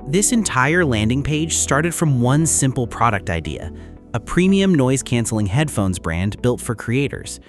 This entire landing page started from one simple product idea, a premium noise-canceling headphones brand built for creators.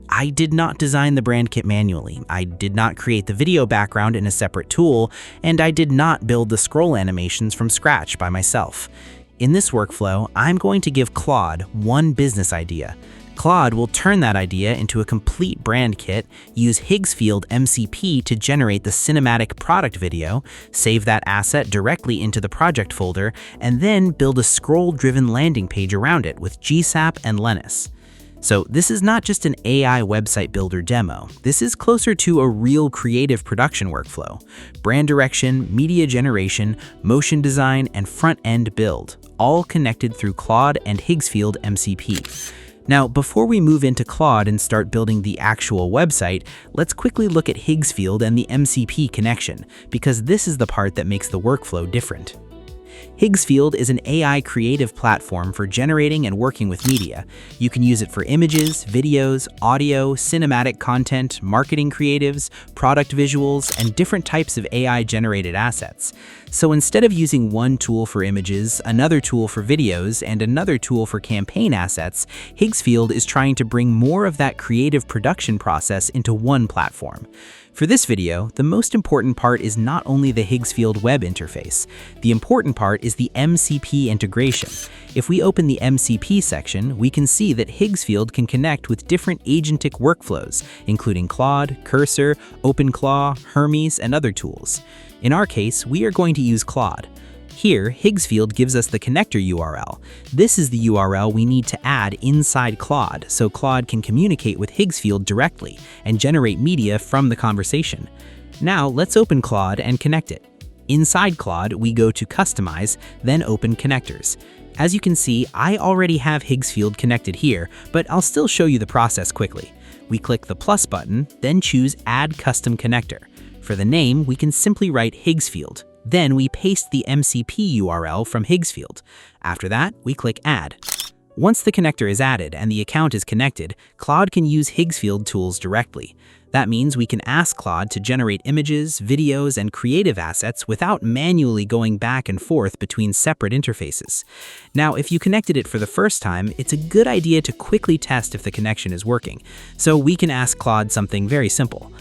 I did not design the brand kit manually, I did not create the video background in a separate tool, and I did not build the scroll animations from scratch by myself. In this workflow, I'm going to give Claude one business idea. Claude will turn that idea into a complete brand kit, use Higgsfield MCP to generate the cinematic product video, save that asset directly into the project folder, and then build a scroll-driven landing page around it with GSAP and Linus. So this is not just an AI website builder demo. This is closer to a real creative production workflow. Brand direction, media generation, motion design, and front-end build, all connected through Claude and Higgsfield MCP. Now, before we move into Claude and start building the actual website, let's quickly look at Higgsfield and the MCP connection, because this is the part that makes the workflow different. Higgsfield is an AI creative platform for generating and working with media. You can use it for images, videos, audio, cinematic content, marketing creatives, product visuals, and different types of AI-generated assets. So instead of using one tool for images, another tool for videos, and another tool for campaign assets, Higgsfield is trying to bring more of that creative production process into one platform. For this video, the most important part is not only the Higgsfield web interface. The important part is the MCP integration. If we open the MCP section, we can see that Higgsfield can connect with different agentic workflows, including Claude, Cursor, OpenClaw, Hermes, and other tools. In our case, we are going to use Claude. Here, Higgsfield gives us the connector URL. This is the URL we need to add inside Claude, so Claude can communicate with Higgsfield directly and generate media from the conversation. Now, let's open Claude and connect it. Inside Claude, we go to Customize, then open Connectors. As you can see, I already have Higgsfield connected here, but I'll still show you the process quickly. We click the plus button, then choose Add Custom Connector. For the name, we can simply write Higgsfield. Then we paste the MCP URL from Higgsfield. After that, we click Add. Once the connector is added and the account is connected, Claude can use Higgsfield tools directly. That means we can ask Claude to generate images, videos, and creative assets without manually going back and forth between separate interfaces. Now, if you connected it for the first time, it's a good idea to quickly test if the connection is working. So we can ask Claude something very simple.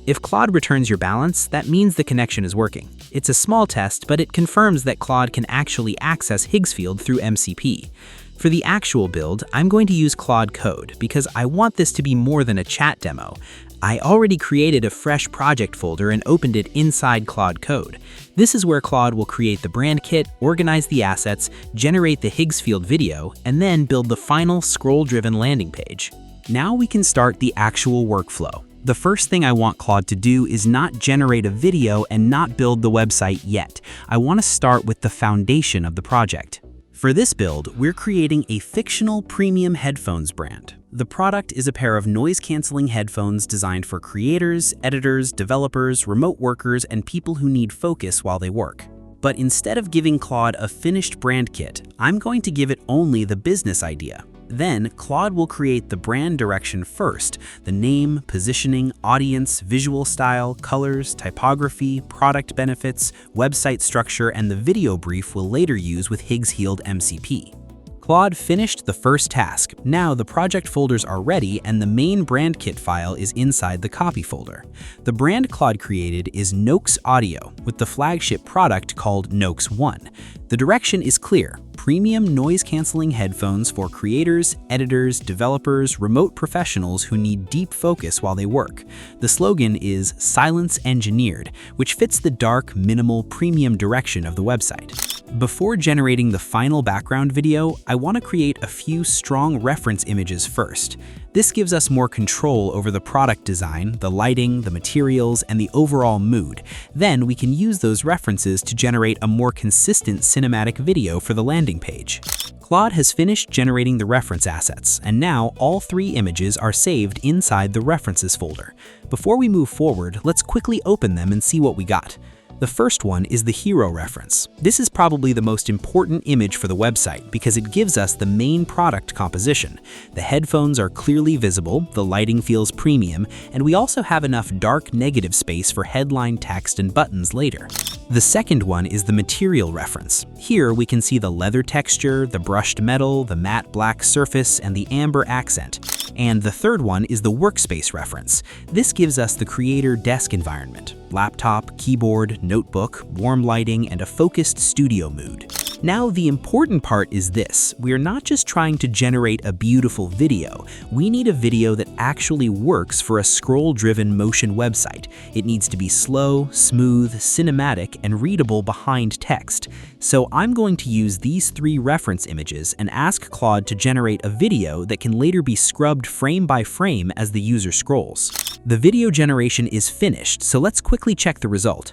If Claude returns your balance, that means the connection is working. It's a small test, but it confirms that Claude can actually access Higgsfield through MCP. For the actual build, I'm going to use Claude Code because I want this to be more than a chat demo. I already created a fresh project folder and opened it inside Claude Code. This is where Claude will create the brand kit, organize the assets, generate the Higgsfield video, and then build the final scroll-driven landing page. Now we can start the actual workflow. The first thing I want Claude to do is not generate a video and not build the website yet. I want to start with the foundation of the project. For this build, we're creating a fictional premium headphones brand. The product is a pair of noise-canceling headphones designed for creators, editors, developers, remote workers, and people who need focus while they work. But instead of giving Claude a finished brand kit, I'm going to give it only the business idea. Then, Claude will create the brand direction first: the name, positioning, audience, visual style, colors, typography, product benefits, website structure, and the video brief we'll later use with Higgsfield MCP. Claude finished the first task. Now the project folders are ready and the main brand kit file is inside the copy folder. The brand Claude created is Nox Audio, with the flagship product called Nox One. The direction is clear: premium noise-canceling headphones for creators, editors, developers, remote professionals who need deep focus while they work. The slogan is Silence Engineered, which fits the dark, minimal, premium direction of the website. Before generating the final background video, I want to create a few strong reference images first. This gives us more control over the product design, the lighting, the materials, and the overall mood. Then we can use those references to generate a more consistent cinematic video for the landing page. Claude has finished generating the reference assets, and now all 3 images are saved inside the references folder. Before we move forward, let's quickly open them and see what we got. The first one is the hero reference. This is probably the most important image for the website because it gives us the main product composition. The headphones are clearly visible, the lighting feels premium, and we also have enough dark negative space for headline text and buttons later. The second one is the material reference. Here we can see the leather texture, the brushed metal, the matte black surface, and the amber accent. And the third one is the workspace reference. This gives us the creator desk environment: laptop, keyboard, notebook, warm lighting, and a focused studio mood. Now, the important part is this: we are not just trying to generate a beautiful video. We need a video that actually works for a scroll-driven motion website. It needs to be slow, smooth, cinematic, and readable behind text. So I'm going to use these 3 reference images and ask Claude to generate a video that can later be scrubbed frame by frame as the user scrolls. The video generation is finished, so let's quickly check the result.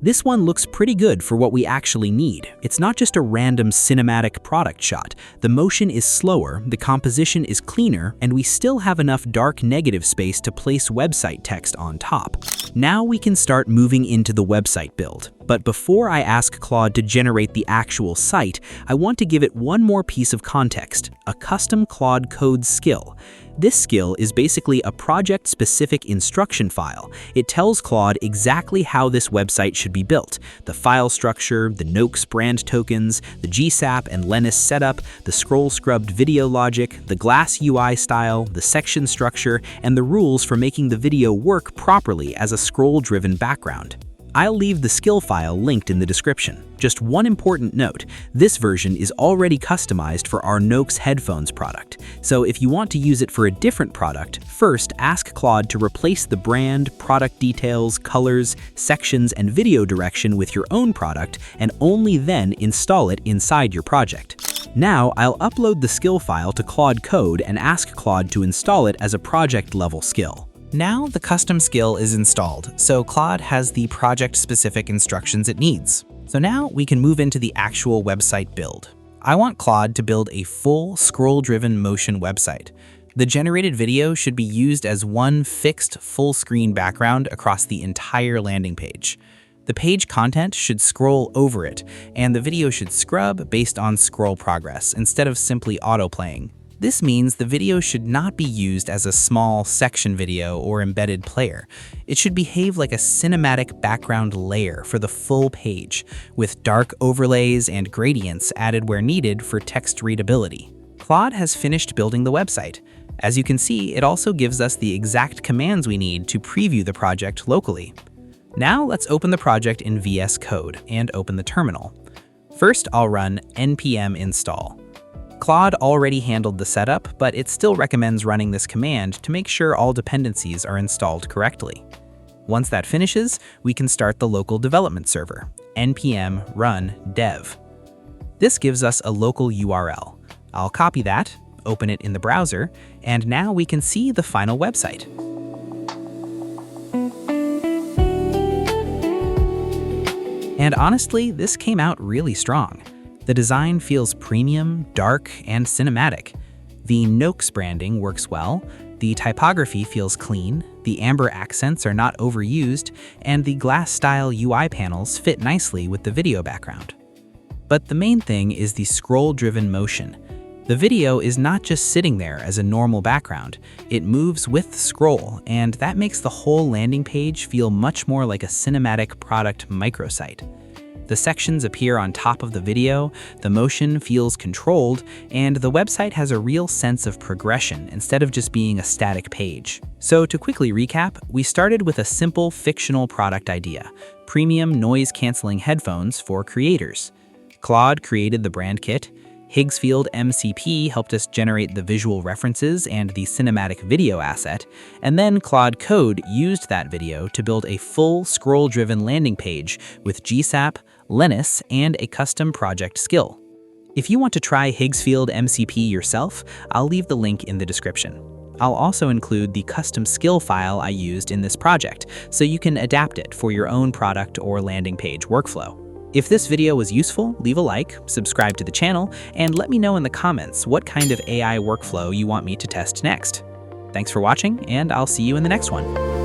This one looks pretty good for what we actually need. It's not just a random cinematic product shot. The motion is slower, the composition is cleaner, and we still have enough dark negative space to place website text on top. Now we can start moving into the website build. But before I ask Claude to generate the actual site, I want to give it one more piece of context: a custom Claude code skill. This skill is basically a project-specific instruction file. It tells Claude exactly how this website should be built: the file structure, the Nox brand tokens, the GSAP and Linus setup, the scroll-scrubbed video logic, the glass UI style, the section structure, and the rules for making the video work properly as a scroll-driven background. I'll leave the skill file linked in the description. Just one important note: this version is already customized for our Nox headphones product. So if you want to use it for a different product, first ask Claude to replace the brand, product details, colors, sections, and video direction with your own product, and only then install it inside your project. Now I'll upload the skill file to Claude Code and ask Claude to install it as a project-level skill. Now the custom skill is installed, so Claude has the project-specific instructions it needs. So now we can move into the actual website build. I want Claude to build a full scroll-driven motion website. The generated video should be used as one fixed full-screen background across the entire landing page. The page content should scroll over it, and the video should scrub based on scroll progress instead of simply auto-playing. This means the video should not be used as a small section video or embedded player. It should behave like a cinematic background layer for the full page, with dark overlays and gradients added where needed for text readability. Claude has finished building the website. As you can see, it also gives us the exact commands we need to preview the project locally. Now let's open the project in VS Code and open the terminal. First, I'll run npm install. Claude already handled the setup, but it still recommends running this command to make sure all dependencies are installed correctly. Once that finishes, we can start the local development server, npm run dev. This gives us a local URL. I'll copy that, open it in the browser, and now we can see the final website. And honestly, this came out really strong. The design feels premium, dark, and cinematic. The Nox branding works well, the typography feels clean, the amber accents are not overused, and the glass-style UI panels fit nicely with the video background. But the main thing is the scroll-driven motion. The video is not just sitting there as a normal background, it moves with the scroll, and that makes the whole landing page feel much more like a cinematic product microsite. The sections appear on top of the video, the motion feels controlled, and the website has a real sense of progression instead of just being a static page. So to quickly recap, we started with a simple fictional product idea: premium noise-canceling headphones for creators. Claude created the brand kit, Higgsfield MCP helped us generate the visual references and the cinematic video asset, and then Claude Code used that video to build a full scroll-driven landing page with GSAP, Linus, and a custom project skill. If you want to try Higsfield MCP yourself, I'll leave the link in the description. I'll also include the custom skill file I used in this project, so you can adapt it for your own product or landing page workflow. If this video was useful, leave a like, subscribe to the channel, and let me know in the comments what kind of AI workflow you want me to test next. Thanks for watching, and I'll see you in the next one.